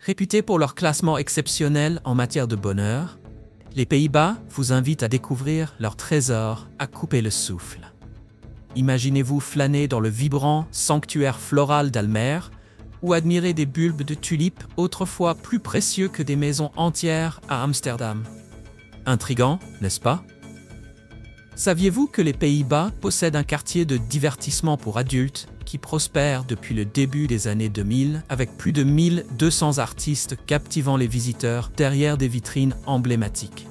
Réputés pour leur classement exceptionnel en matière de bonheur, les Pays-Bas vous invitent à découvrir leur trésor à couper le souffle. Imaginez-vous flâner dans le vibrant sanctuaire floral d'Almer ou admirer des bulbes de tulipes autrefois plus précieux que des maisons entières à Amsterdam. Intriguant, n'est-ce pas? Saviez-vous que les Pays-Bas possèdent un quartier de divertissement pour adultes qui prospère depuis le début des années 2000 avec plus de 1200 artistes captivant les visiteurs derrière des vitrines emblématiques?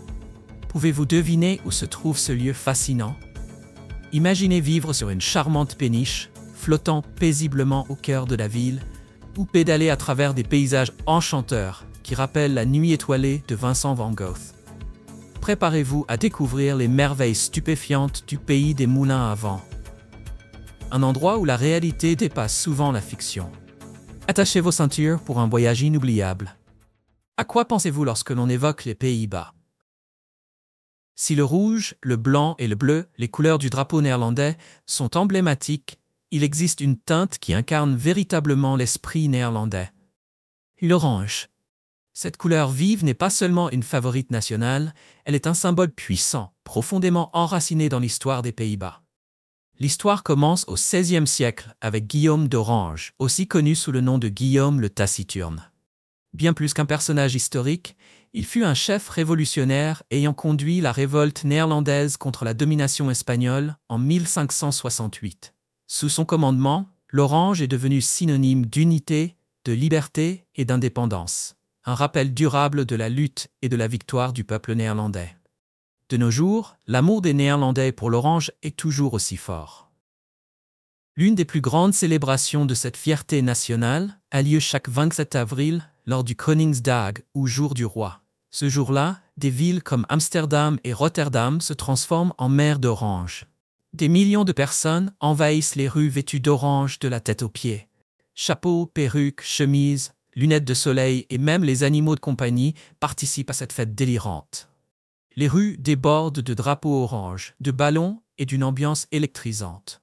Pouvez-vous deviner où se trouve ce lieu fascinant? Imaginez vivre sur une charmante péniche, flottant paisiblement au cœur de la ville, ou pédaler à travers des paysages enchanteurs qui rappellent la nuit étoilée de Vincent van Gogh. Préparez-vous à découvrir les merveilles stupéfiantes du pays des moulins à vent. Un endroit où la réalité dépasse souvent la fiction. Attachez vos ceintures pour un voyage inoubliable. À quoi pensez-vous lorsque l'on évoque les Pays-Bas? Si le rouge, le blanc et le bleu, les couleurs du drapeau néerlandais, sont emblématiques, il existe une teinte qui incarne véritablement l'esprit néerlandais. L'orange. Cette couleur vive n'est pas seulement une favorite nationale, elle est un symbole puissant, profondément enraciné dans l'histoire des Pays-Bas. L'histoire commence au XVIe siècle avec Guillaume d'Orange, aussi connu sous le nom de Guillaume le Taciturne. Bien plus qu'un personnage historique, il fut un chef révolutionnaire ayant conduit la révolte néerlandaise contre la domination espagnole en 1568. Sous son commandement, l'orange est devenu synonyme d'unité, de liberté et d'indépendance. Un rappel durable de la lutte et de la victoire du peuple néerlandais. De nos jours, l'amour des Néerlandais pour l'orange est toujours aussi fort. L'une des plus grandes célébrations de cette fierté nationale a lieu chaque 27 avril lors du Koningsdag ou Jour du Roi. Ce jour-là, des villes comme Amsterdam et Rotterdam se transforment en mer d'orange. Des millions de personnes envahissent les rues vêtues d'orange de la tête aux pieds. Chapeaux, perruques, chemises, lunettes de soleil et même les animaux de compagnie participent à cette fête délirante. Les rues débordent de drapeaux orange, de ballons et d'une ambiance électrisante.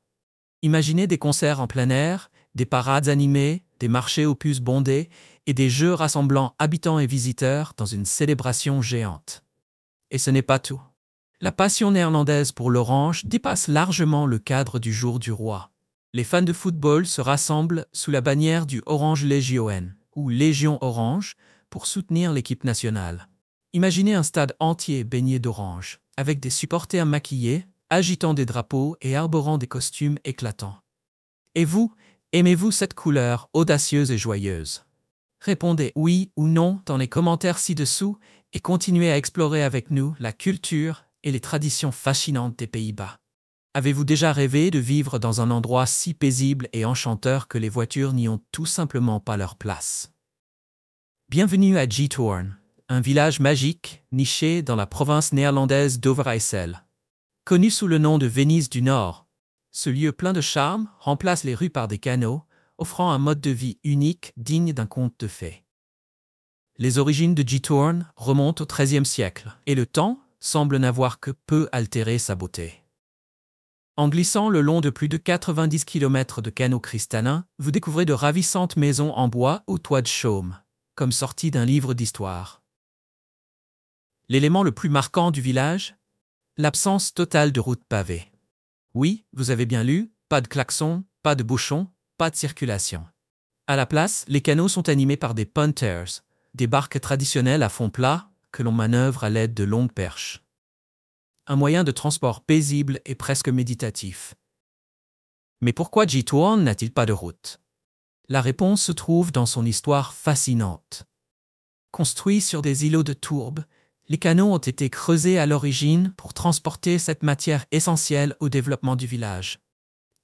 Imaginez des concerts en plein air, des parades animées, des marchés aux puces bondés et des jeux rassemblant habitants et visiteurs dans une célébration géante. Et ce n'est pas tout. La passion néerlandaise pour l'orange dépasse largement le cadre du Jour du Roi. Les fans de football se rassemblent sous la bannière du Orange Legion, ou Légion Orange, pour soutenir l'équipe nationale. Imaginez un stade entier baigné d'orange, avec des supporters maquillés, agitant des drapeaux et arborant des costumes éclatants. Et vous, aimez-vous cette couleur audacieuse et joyeuse? Répondez oui ou non dans les commentaires ci-dessous et continuez à explorer avec nous la culture et les traditions fascinantes des Pays-Bas. Avez-vous déjà rêvé de vivre dans un endroit si paisible et enchanteur que les voitures n'y ont tout simplement pas leur place? Bienvenue à Giethoorn, un village magique niché dans la province néerlandaise d'Overijssel. Connu sous le nom de Venise du Nord, ce lieu plein de charme remplace les rues par des canaux, offrant un mode de vie unique digne d'un conte de fées. Les origines de Giethoorn remontent au XIIIe siècle, et le temps semble n'avoir que peu altéré sa beauté. En glissant le long de plus de 90 km de canaux cristallins, vous découvrez de ravissantes maisons en bois aux toits de chaume, comme sorties d'un livre d'histoire. L'élément le plus marquant du village? L'absence totale de routes pavées. Oui, vous avez bien lu, pas de klaxons, pas de bouchons, pas de circulation. À la place, les canaux sont animés par des punters, des barques traditionnelles à fond plat que l'on manœuvre à l'aide de longues perches. Un moyen de transport paisible et presque méditatif. Mais pourquoi Giethoorn n'a-t-il pas de route? La réponse se trouve dans son histoire fascinante. Construits sur des îlots de tourbe, les canaux ont été creusés à l'origine pour transporter cette matière essentielle au développement du village.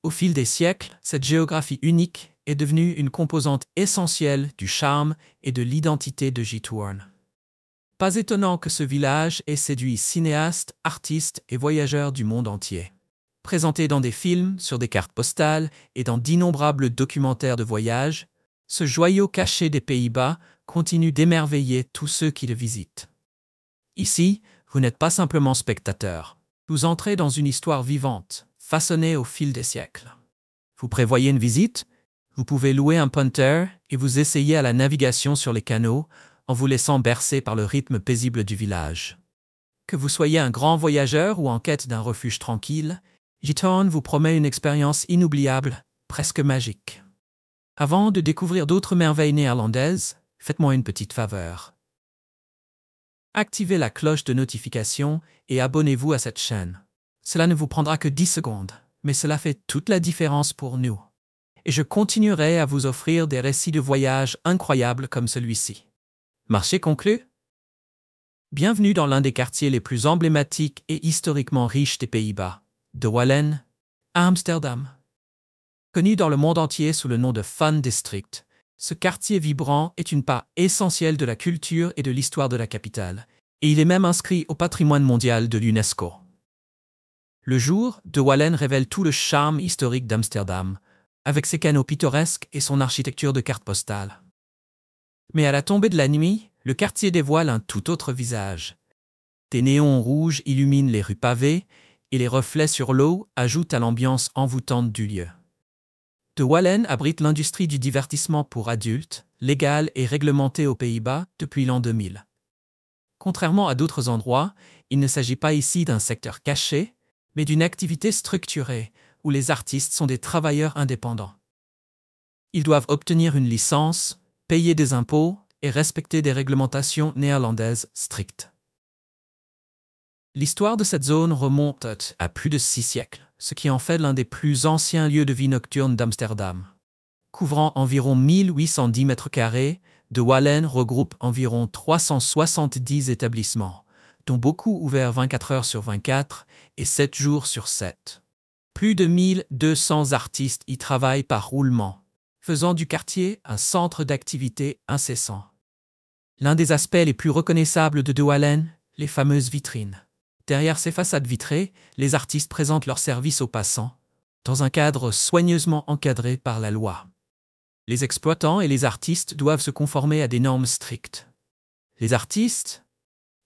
Au fil des siècles, cette géographie unique est devenue une composante essentielle du charme et de l'identité de Giethoorn. Pas étonnant que ce village ait séduit cinéastes, artistes et voyageurs du monde entier. Présenté dans des films, sur des cartes postales et dans d'innombrables documentaires de voyage, ce joyau caché des Pays-Bas continue d'émerveiller tous ceux qui le visitent. Ici, vous n'êtes pas simplement spectateur. Vous entrez dans une histoire vivante, façonnée au fil des siècles. Vous prévoyez une visite? Vous pouvez louer un punter et vous essayer à la navigation sur les canaux en vous laissant bercer par le rythme paisible du village. Que vous soyez un grand voyageur ou en quête d'un refuge tranquille, Gitown vous promet une expérience inoubliable, presque magique. Avant de découvrir d'autres merveilles néerlandaises, faites-moi une petite faveur. Activez la cloche de notification et abonnez-vous à cette chaîne. Cela ne vous prendra que 10 secondes, mais cela fait toute la différence pour nous. Et je continuerai à vous offrir des récits de voyage incroyables comme celui-ci. Marché conclu? Bienvenue dans l'un des quartiers les plus emblématiques et historiquement riches des Pays-Bas, de Wallen à Amsterdam. Connu dans le monde entier sous le nom de Fun District, ce quartier vibrant est une part essentielle de la culture et de l'histoire de la capitale, et il est même inscrit au patrimoine mondial de l'UNESCO. Le jour, de Wallen révèle tout le charme historique d'Amsterdam, avec ses canaux pittoresques et son architecture de carte postale. Mais à la tombée de la nuit, le quartier dévoile un tout autre visage. Des néons rouges illuminent les rues pavées, et les reflets sur l'eau ajoutent à l'ambiance envoûtante du lieu. De Wallen abrite l'industrie du divertissement pour adultes, légale et réglementée aux Pays-Bas depuis l'an 2000. Contrairement à d'autres endroits, il ne s'agit pas ici d'un secteur caché, mais d'une activité structurée, où les artistes sont des travailleurs indépendants. Ils doivent obtenir une licence, payer des impôts et respecter des réglementations néerlandaises strictes. L'histoire de cette zone remonte à plus de 6 siècles, ce qui en fait l'un des plus anciens lieux de vie nocturne d'Amsterdam. Couvrant environ 1810 mètres carrés, de Wallen regroupe environ 370 établissements, dont beaucoup ouverts 24 heures sur 24 et 7 jours sur 7. Plus de 1200 artistes y travaillent par roulement, faisant du quartier un centre d'activité incessant. L'un des aspects les plus reconnaissables de Wallen, les fameuses vitrines. Derrière ces façades vitrées, les artistes présentent leurs services aux passants, dans un cadre soigneusement encadré par la loi. Les exploitants et les artistes doivent se conformer à des normes strictes. Les artistes,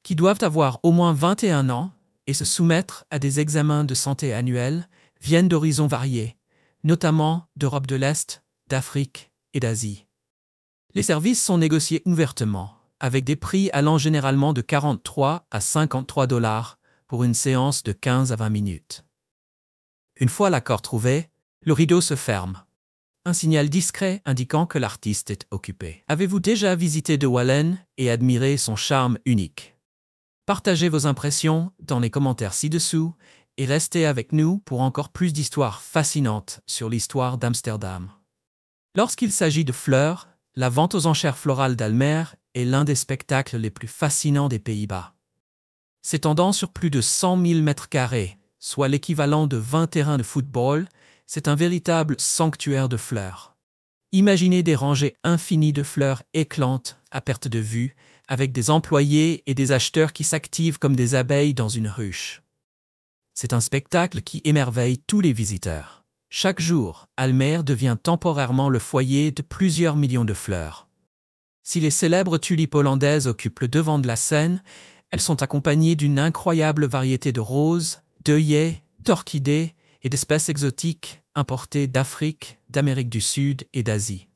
qui doivent avoir au moins 21 ans et se soumettre à des examens de santé annuels, viennent d'horizons variés, notamment d'Europe de l'Est, d'Afrique et d'Asie. Les services sont négociés ouvertement, avec des prix allant généralement de 43 à 53 $ pour une séance de 15 à 20 minutes. Une fois l'accord trouvé, le rideau se ferme. Un signal discret indiquant que l'artiste est occupé. Avez-vous déjà visité de Wallen et admiré son charme unique? Partagez vos impressions dans les commentaires ci-dessous et restez avec nous pour encore plus d'histoires fascinantes sur l'histoire d'Amsterdam. Lorsqu'il s'agit de fleurs, la vente aux enchères florales d'Almer est l'un des spectacles les plus fascinants des Pays-Bas. S'étendant sur plus de 100 000 mètres carrés, soit l'équivalent de 20 terrains de football, c'est un véritable sanctuaire de fleurs. Imaginez des rangées infinies de fleurs éclantes à perte de vue, avec des employés et des acheteurs qui s'activent comme des abeilles dans une ruche. C'est un spectacle qui émerveille tous les visiteurs. Chaque jour, Almer devient temporairement le foyer de plusieurs millions de fleurs. Si les célèbres tulipes hollandaises occupent le devant de la scène, elles sont accompagnées d'une incroyable variété de roses, d'œillets, d'orchidées et d'espèces exotiques importées d'Afrique, d'Amérique du Sud et d'Asie.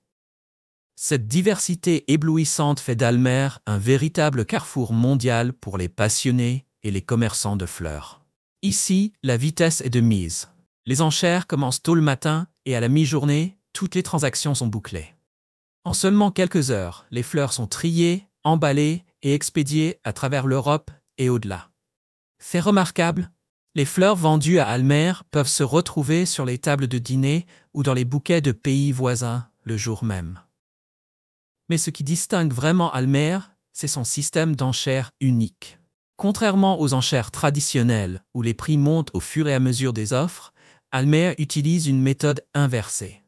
Cette diversité éblouissante fait d'Almer un véritable carrefour mondial pour les passionnés et les commerçants de fleurs. Ici, la vitesse est de mise. Les enchères commencent tôt le matin et à la mi-journée, toutes les transactions sont bouclées. En seulement quelques heures, les fleurs sont triées, emballées et expédiées à travers l'Europe et au-delà. Fait remarquable, les fleurs vendues à Almer peuvent se retrouver sur les tables de dîner ou dans les bouquets de pays voisins le jour même. Mais ce qui distingue vraiment Almer, c'est son système d'enchères unique. Contrairement aux enchères traditionnelles où les prix montent au fur et à mesure des offres, Almer utilise une méthode inversée.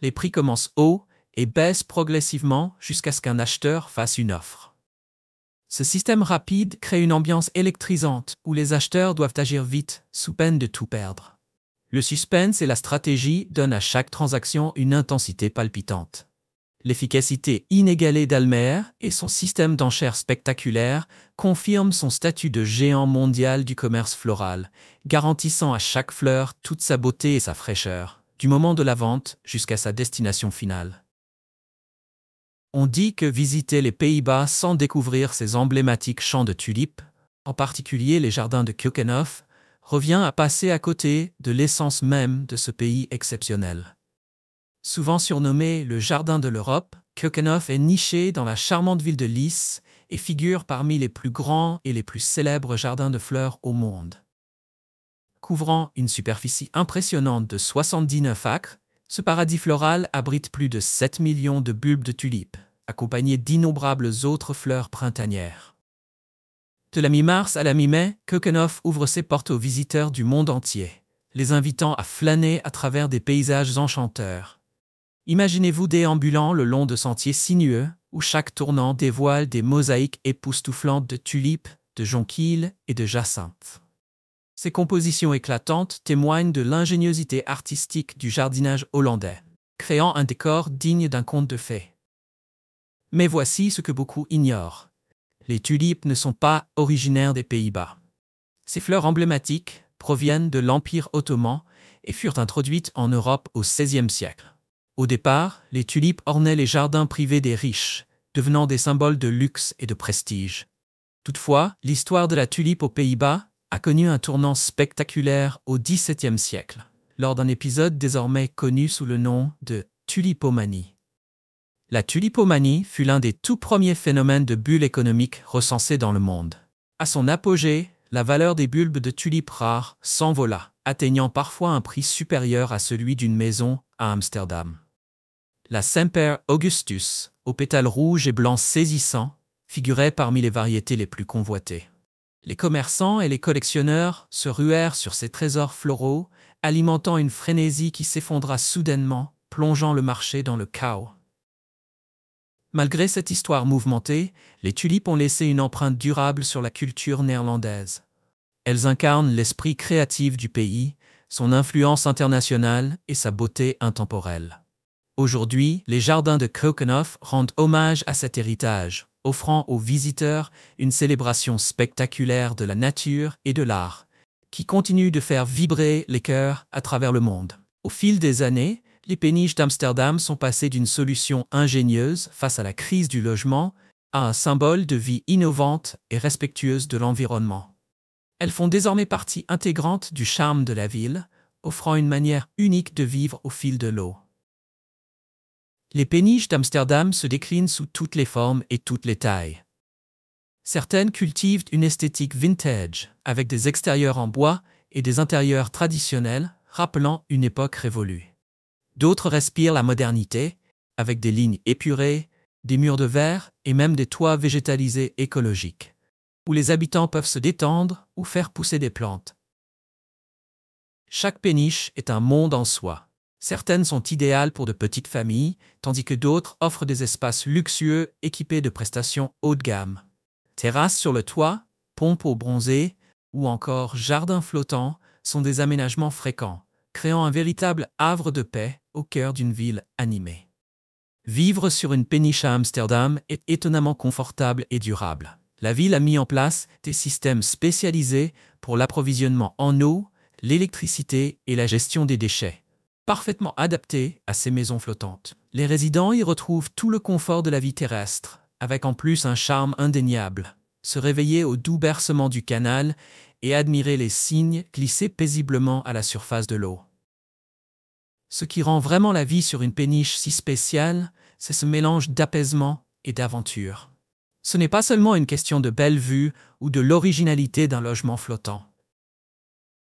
Les prix commencent haut et baissent progressivement jusqu'à ce qu'un acheteur fasse une offre. Ce système rapide crée une ambiance électrisante où les acheteurs doivent agir vite, sous peine de tout perdre. Le suspense et la stratégie donnent à chaque transaction une intensité palpitante. L'efficacité inégalée d'Almer et son système d'enchères spectaculaire confirment son statut de géant mondial du commerce floral, garantissant à chaque fleur toute sa beauté et sa fraîcheur, du moment de la vente jusqu'à sa destination finale. On dit que visiter les Pays-Bas sans découvrir ces emblématiques champs de tulipes, en particulier les jardins de Keukenhof, revient à passer à côté de l'essence même de ce pays exceptionnel. Souvent surnommé le jardin de l'Europe, Keukenhof est niché dans la charmante ville de Lisse et figure parmi les plus grands et les plus célèbres jardins de fleurs au monde. Couvrant une superficie impressionnante de 79 acres, ce paradis floral abrite plus de 7 millions de bulbes de tulipes, accompagnés d'innombrables autres fleurs printanières. De la mi-mars à la mi-mai, Keukenhof ouvre ses portes aux visiteurs du monde entier, les invitant à flâner à travers des paysages enchanteurs. Imaginez-vous déambulant le long de sentiers sinueux, où chaque tournant dévoile des mosaïques époustouflantes de tulipes, de jonquilles et de jacinthes. Ces compositions éclatantes témoignent de l'ingéniosité artistique du jardinage hollandais, créant un décor digne d'un conte de fées. Mais voici ce que beaucoup ignorent. Les tulipes ne sont pas originaires des Pays-Bas. Ces fleurs emblématiques proviennent de l'Empire ottoman et furent introduites en Europe au XVIe siècle. Au départ, les tulipes ornaient les jardins privés des riches, devenant des symboles de luxe et de prestige. Toutefois, l'histoire de la tulipe aux Pays-Bas a connu un tournant spectaculaire au XVIIe siècle, lors d'un épisode désormais connu sous le nom de tulipomanie. La tulipomanie fut l'un des tout premiers phénomènes de bulle économique recensés dans le monde. À son apogée, la valeur des bulbes de tulipes rares s'envola, atteignant parfois un prix supérieur à celui d'une maison à Amsterdam. La Semper Augustus, aux pétales rouges et blancs saisissants, figurait parmi les variétés les plus convoitées. Les commerçants et les collectionneurs se ruèrent sur ces trésors floraux, alimentant une frénésie qui s'effondra soudainement, plongeant le marché dans le chaos. Malgré cette histoire mouvementée, les tulipes ont laissé une empreinte durable sur la culture néerlandaise. Elles incarnent l'esprit créatif du pays, son influence internationale et sa beauté intemporelle. Aujourd'hui, les jardins de Keukenhof rendent hommage à cet héritage, offrant aux visiteurs une célébration spectaculaire de la nature et de l'art, qui continue de faire vibrer les cœurs à travers le monde. Au fil des années, les péniches d'Amsterdam sont passées d'une solution ingénieuse face à la crise du logement à un symbole de vie innovante et respectueuse de l'environnement. Elles font désormais partie intégrante du charme de la ville, offrant une manière unique de vivre au fil de l'eau. Les péniches d'Amsterdam se déclinent sous toutes les formes et toutes les tailles. Certaines cultivent une esthétique vintage, avec des extérieurs en bois et des intérieurs traditionnels, rappelant une époque révolue. D'autres respirent la modernité, avec des lignes épurées, des murs de verre et même des toits végétalisés écologiques, où les habitants peuvent se détendre ou faire pousser des plantes. Chaque péniche est un monde en soi. Certaines sont idéales pour de petites familles, tandis que d'autres offrent des espaces luxueux équipés de prestations haut de gamme. Terrasses sur le toit, pompes aux bronzés ou encore jardins flottants sont des aménagements fréquents, créant un véritable havre de paix au cœur d'une ville animée. Vivre sur une péniche à Amsterdam est étonnamment confortable et durable. La ville a mis en place des systèmes spécialisés pour l'approvisionnement en eau, l'électricité et la gestion des déchets. Parfaitement adaptés à ces maisons flottantes. Les résidents y retrouvent tout le confort de la vie terrestre, avec en plus un charme indéniable. Se réveiller au doux bercement du canal et admirer les cygnes glisser paisiblement à la surface de l'eau. Ce qui rend vraiment la vie sur une péniche si spéciale, c'est ce mélange d'apaisement et d'aventure. Ce n'est pas seulement une question de belle vue ou de l'originalité d'un logement flottant.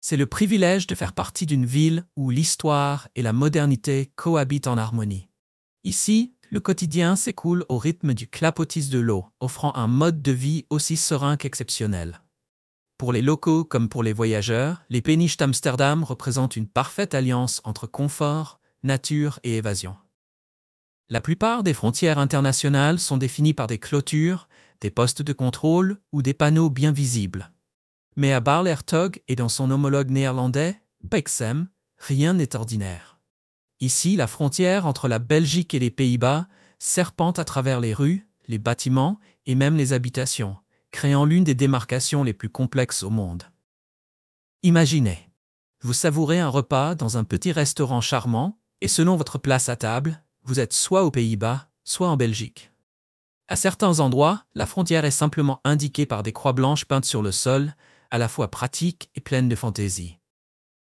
C'est le privilège de faire partie d'une ville où l'histoire et la modernité cohabitent en harmonie. Ici, le quotidien s'écoule au rythme du clapotis de l'eau, offrant un mode de vie aussi serein qu'exceptionnel. Pour les locaux comme pour les voyageurs, les péniches d'Amsterdam représentent une parfaite alliance entre confort, nature et évasion. La plupart des frontières internationales sont définies par des clôtures, des postes de contrôle ou des panneaux bien visibles. Mais à Baarle-Hertog et dans son homologue néerlandais, Bexhem, rien n'est ordinaire. Ici, la frontière entre la Belgique et les Pays-Bas serpente à travers les rues, les bâtiments et même les habitations, créant l'une des démarcations les plus complexes au monde. Imaginez Vous savourez un repas dans un petit restaurant charmant, et selon votre place à table, vous êtes soit aux Pays-Bas, soit en Belgique. À certains endroits, la frontière est simplement indiquée par des croix blanches peintes sur le sol, à la fois pratique et pleine de fantaisie.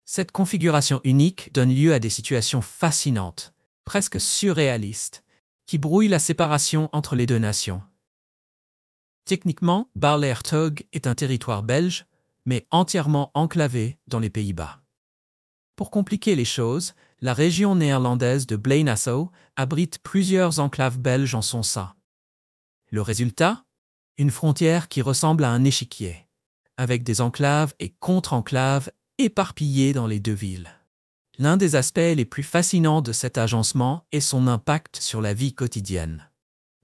Cette configuration unique donne lieu à des situations fascinantes, presque surréalistes, qui brouillent la séparation entre les deux nations. Techniquement, Baarle-Hertog est un territoire belge, mais entièrement enclavé dans les Pays-Bas. Pour compliquer les choses, la région néerlandaise de Blei-Nassau abrite plusieurs enclaves belges en son sein. Le résultat? Une frontière qui ressemble à un échiquier, avec des enclaves et contre-enclaves éparpillées dans les deux villes. L'un des aspects les plus fascinants de cet agencement est son impact sur la vie quotidienne.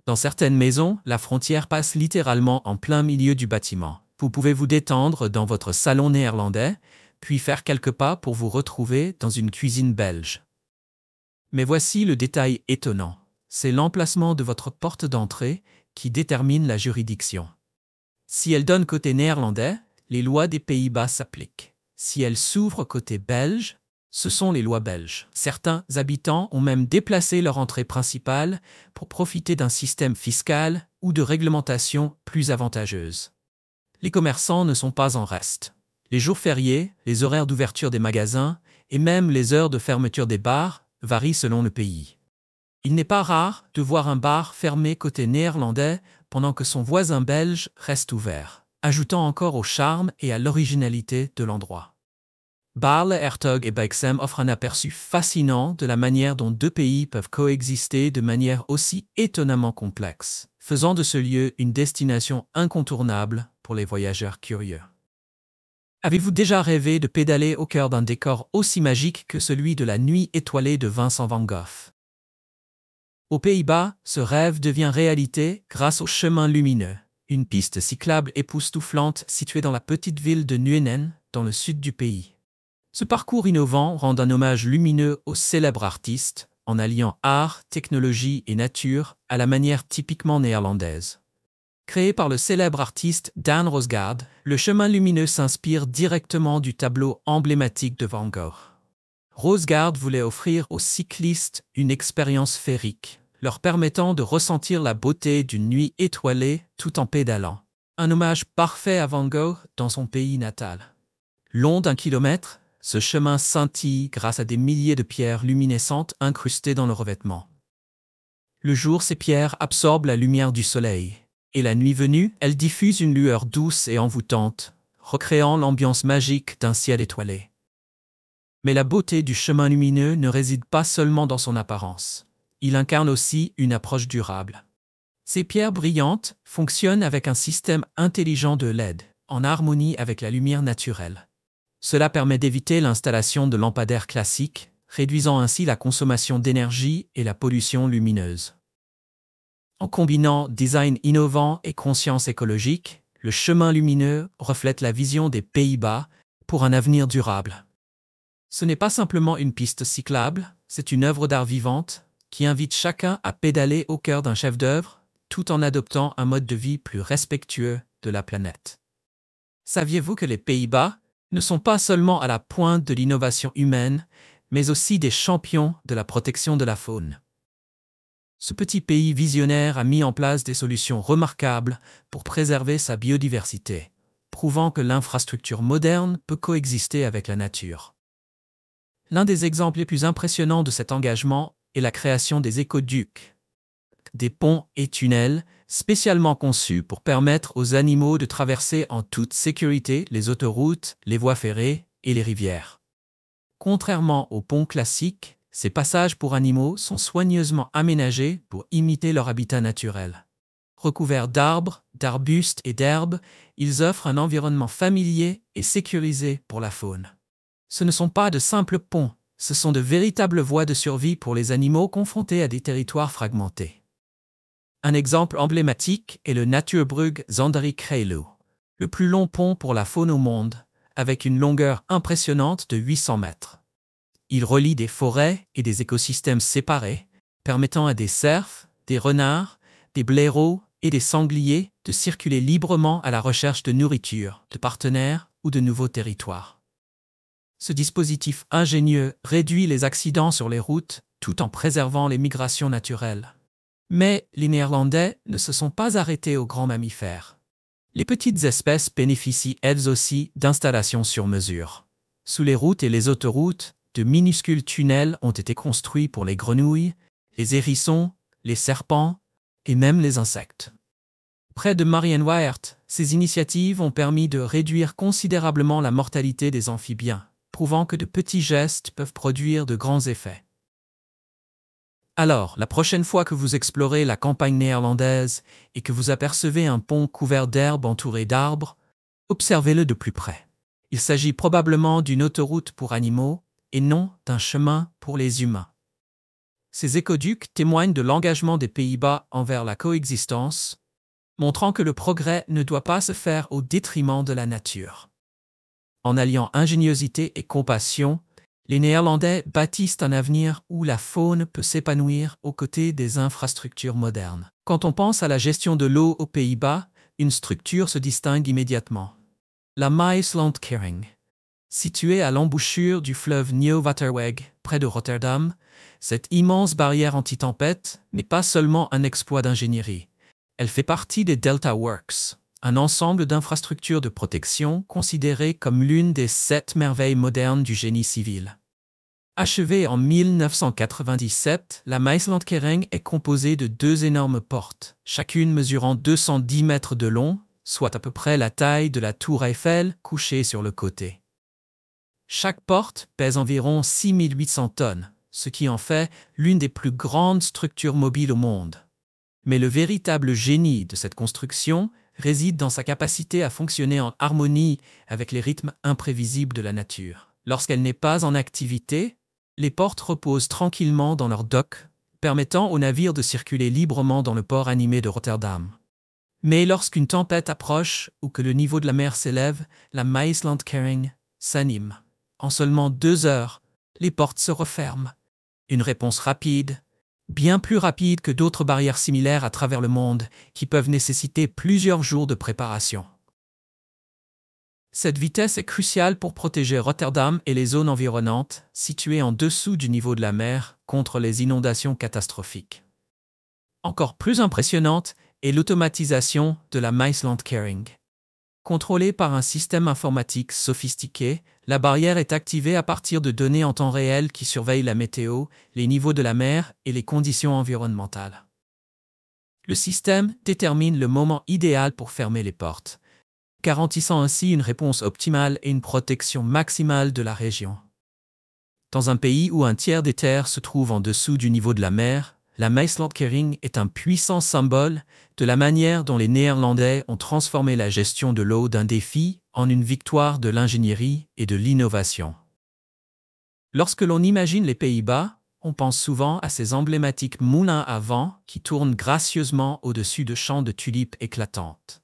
Dans certaines maisons, la frontière passe littéralement en plein milieu du bâtiment. Vous pouvez vous détendre dans votre salon néerlandais, puis faire quelques pas pour vous retrouver dans une cuisine belge. Mais voici le détail étonnant. C'est l'emplacement de votre porte d'entrée qui détermine la juridiction. Si elle donne côté néerlandais, les lois des Pays-Bas s'appliquent. Si elle s'ouvre côté belge, ce sont les lois belges. Certains habitants ont même déplacé leur entrée principale pour profiter d'un système fiscal ou de réglementation plus avantageuse. Les commerçants ne sont pas en reste. Les jours fériés, les horaires d'ouverture des magasins et même les heures de fermeture des bars varient selon le pays. Il n'est pas rare de voir un bar fermé côté néerlandais pendant que son voisin belge reste ouvert, ajoutant encore au charme et à l'originalité de l'endroit. Baarle-Hertog et Bexhem offrent un aperçu fascinant de la manière dont deux pays peuvent coexister de manière aussi étonnamment complexe, faisant de ce lieu une destination incontournable pour les voyageurs curieux. Avez-vous déjà rêvé de pédaler au cœur d'un décor aussi magique que celui de la nuit étoilée de Vincent van Gogh? Aux Pays-Bas, ce rêve devient réalité grâce au chemin lumineux, une piste cyclable époustouflante située dans la petite ville de Nuenen, dans le sud du pays. Ce parcours innovant rend un hommage lumineux au célèbre artiste, en alliant art, technologie et nature à la manière typiquement néerlandaise. Créé par le célèbre artiste Daan Rosgaard, le chemin lumineux s'inspire directement du tableau emblématique de Van Gogh. Rosgaard voulait offrir aux cyclistes une expérience féerique, leur permettant de ressentir la beauté d'une nuit étoilée tout en pédalant. Un hommage parfait à Van Gogh dans son pays natal. Long d'1 kilomètre, ce chemin scintille grâce à des milliers de pierres luminescentes incrustées dans le revêtement. Le jour, ces pierres absorbent la lumière du soleil, et la nuit venue, elles diffusent une lueur douce et envoûtante, recréant l'ambiance magique d'un ciel étoilé. Mais la beauté du chemin lumineux ne réside pas seulement dans son apparence. Il incarne aussi une approche durable. Ces pierres brillantes fonctionnent avec un système intelligent de LED, en harmonie avec la lumière naturelle. Cela permet d'éviter l'installation de lampadaires classiques, réduisant ainsi la consommation d'énergie et la pollution lumineuse. En combinant design innovant et conscience écologique, le chemin lumineux reflète la vision des Pays-Bas pour un avenir durable. Ce n'est pas simplement une piste cyclable, c'est une œuvre d'art vivante qui invite chacun à pédaler au cœur d'un chef-d'œuvre, tout en adoptant un mode de vie plus respectueux de la planète. Saviez-vous que les Pays-Bas ne sont pas seulement à la pointe de l'innovation humaine, mais aussi des champions de la protection de la faune? Ce petit pays visionnaire a mis en place des solutions remarquables pour préserver sa biodiversité, prouvant que l'infrastructure moderne peut coexister avec la nature. L'un des exemples les plus impressionnants de cet engagement est la création des écoducs, des ponts et tunnels spécialement conçus pour permettre aux animaux de traverser en toute sécurité les autoroutes, les voies ferrées et les rivières. Contrairement aux ponts classiques, ces passages pour animaux sont soigneusement aménagés pour imiter leur habitat naturel. Recouverts d'arbres, d'arbustes et d'herbes, ils offrent un environnement familier et sécurisé pour la faune. Ce ne sont pas de simples ponts, ce sont de véritables voies de survie pour les animaux confrontés à des territoires fragmentés. Un exemple emblématique est le Natuurbrug Zandari Kreilu, le plus long pont pour la faune au monde, avec une longueur impressionnante de 800 mètres. Il relie des forêts et des écosystèmes séparés, permettant à des cerfs, des renards, des blaireaux et des sangliers de circuler librement à la recherche de nourriture, de partenaires ou de nouveaux territoires. Ce dispositif ingénieux réduit les accidents sur les routes tout en préservant les migrations naturelles. Mais les Néerlandais ne se sont pas arrêtés aux grands mammifères. Les petites espèces bénéficient elles aussi d'installations sur mesure. Sous les routes et les autoroutes, de minuscules tunnels ont été construits pour les grenouilles, les hérissons, les serpents et même les insectes. Près de Marienweert, ces initiatives ont permis de réduire considérablement la mortalité des amphibiens, prouvant que de petits gestes peuvent produire de grands effets. Alors, la prochaine fois que vous explorez la campagne néerlandaise et que vous apercevez un pont couvert d'herbe entouré d'arbres, observez-le de plus près. Il s'agit probablement d'une autoroute pour animaux et non d'un chemin pour les humains. Ces écoducs témoignent de l'engagement des Pays-Bas envers la coexistence, montrant que le progrès ne doit pas se faire au détriment de la nature. En alliant ingéniosité et compassion, les Néerlandais bâtissent un avenir où la faune peut s'épanouir aux côtés des infrastructures modernes. Quand on pense à la gestion de l'eau aux Pays-Bas, une structure se distingue immédiatement. La Maaslandkering. Située à l'embouchure du fleuve Nieuw-Waterweg, près de Rotterdam, cette immense barrière anti-tempête n'est pas seulement un exploit d'ingénierie. Elle fait partie des Delta Works, un ensemble d'infrastructures de protection considérées comme l'une des 7 merveilles modernes du génie civil. Achevée en 1997, la Maaslandkering est composée de 2 énormes portes, chacune mesurant 210 mètres de long, soit à peu près la taille de la tour Eiffel couchée sur le côté. Chaque porte pèse environ 6800 tonnes, ce qui en fait l'une des plus grandes structures mobiles au monde. Mais le véritable génie de cette construction réside dans sa capacité à fonctionner en harmonie avec les rythmes imprévisibles de la nature. Lorsqu'elle n'est pas en activité, les portes reposent tranquillement dans leurs docks, permettant aux navires de circuler librement dans le port animé de Rotterdam. Mais lorsqu'une tempête approche ou que le niveau de la mer s'élève, la Maaslandkering s'anime. En seulement 2 heures, les portes se referment. Une réponse rapide, bien plus rapide que d'autres barrières similaires à travers le monde, qui peuvent nécessiter plusieurs jours de préparation. Cette vitesse est cruciale pour protéger Rotterdam et les zones environnantes, situées en dessous du niveau de la mer, contre les inondations catastrophiques. Encore plus impressionnante est l'automatisation de la Maaslandkering. Contrôlée par un système informatique sophistiqué, la barrière est activée à partir de données en temps réel qui surveillent la météo, les niveaux de la mer et les conditions environnementales. Le système détermine le moment idéal pour fermer les portes, garantissant ainsi une réponse optimale et une protection maximale de la région. Dans un pays où un tiers des terres se trouve en dessous du niveau de la mer, la Maaslandkering est un puissant symbole de la manière dont les Néerlandais ont transformé la gestion de l'eau d'un défi en une victoire de l'ingénierie et de l'innovation. Lorsque l'on imagine les Pays-Bas, on pense souvent à ces emblématiques moulins à vent qui tournent gracieusement au-dessus de champs de tulipes éclatantes.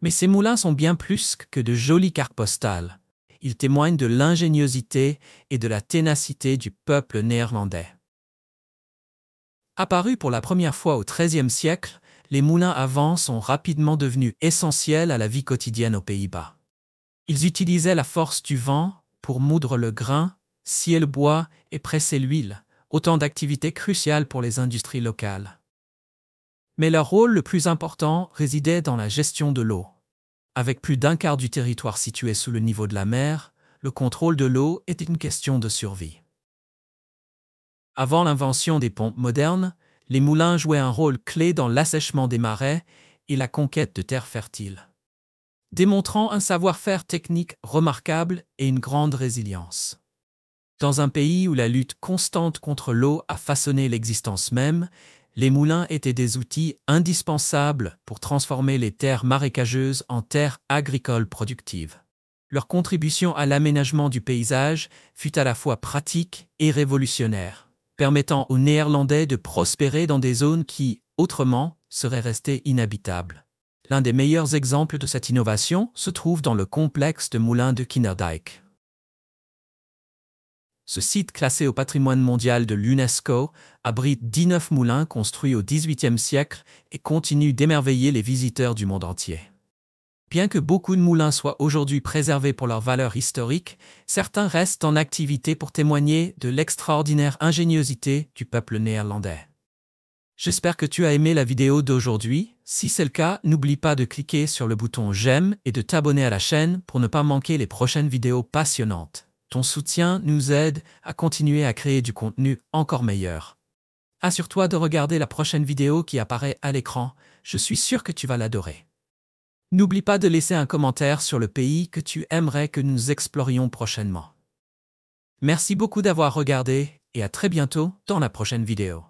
Mais ces moulins sont bien plus que de jolies cartes postales. Ils témoignent de l'ingéniosité et de la ténacité du peuple néerlandais. Apparus pour la première fois au XIIIe siècle, les moulins à vent sont rapidement devenus essentiels à la vie quotidienne aux Pays-Bas. Ils utilisaient la force du vent pour moudre le grain, scier le bois et presser l'huile, autant d'activités cruciales pour les industries locales. Mais leur rôle le plus important résidait dans la gestion de l'eau. Avec plus d'un quart du territoire situé sous le niveau de la mer, le contrôle de l'eau était une question de survie. Avant l'invention des pompes modernes, les moulins jouaient un rôle clé dans l'assèchement des marais et la conquête de terres fertiles, démontrant un savoir-faire technique remarquable et une grande résilience. Dans un pays où la lutte constante contre l'eau a façonné l'existence même, les moulins étaient des outils indispensables pour transformer les terres marécageuses en terres agricoles productives. Leur contribution à l'aménagement du paysage fut à la fois pratique et révolutionnaire, permettant aux Néerlandais de prospérer dans des zones qui, autrement, seraient restées inhabitables. L'un des meilleurs exemples de cette innovation se trouve dans le complexe de moulins de Kinderdijk. Ce site classé au patrimoine mondial de l'UNESCO abrite 19 moulins construits au XVIIIe siècle et continue d'émerveiller les visiteurs du monde entier. Bien que beaucoup de moulins soient aujourd'hui préservés pour leur valeur historique, certains restent en activité pour témoigner de l'extraordinaire ingéniosité du peuple néerlandais. J'espère que tu as aimé la vidéo d'aujourd'hui. Si c'est le cas, n'oublie pas de cliquer sur le bouton j'aime et de t'abonner à la chaîne pour ne pas manquer les prochaines vidéos passionnantes. Ton soutien nous aide à continuer à créer du contenu encore meilleur. Assure-toi de regarder la prochaine vidéo qui apparaît à l'écran. Je suis sûr que tu vas l'adorer. N'oublie pas de laisser un commentaire sur le pays que tu aimerais que nous explorions prochainement. Merci beaucoup d'avoir regardé et à très bientôt dans la prochaine vidéo.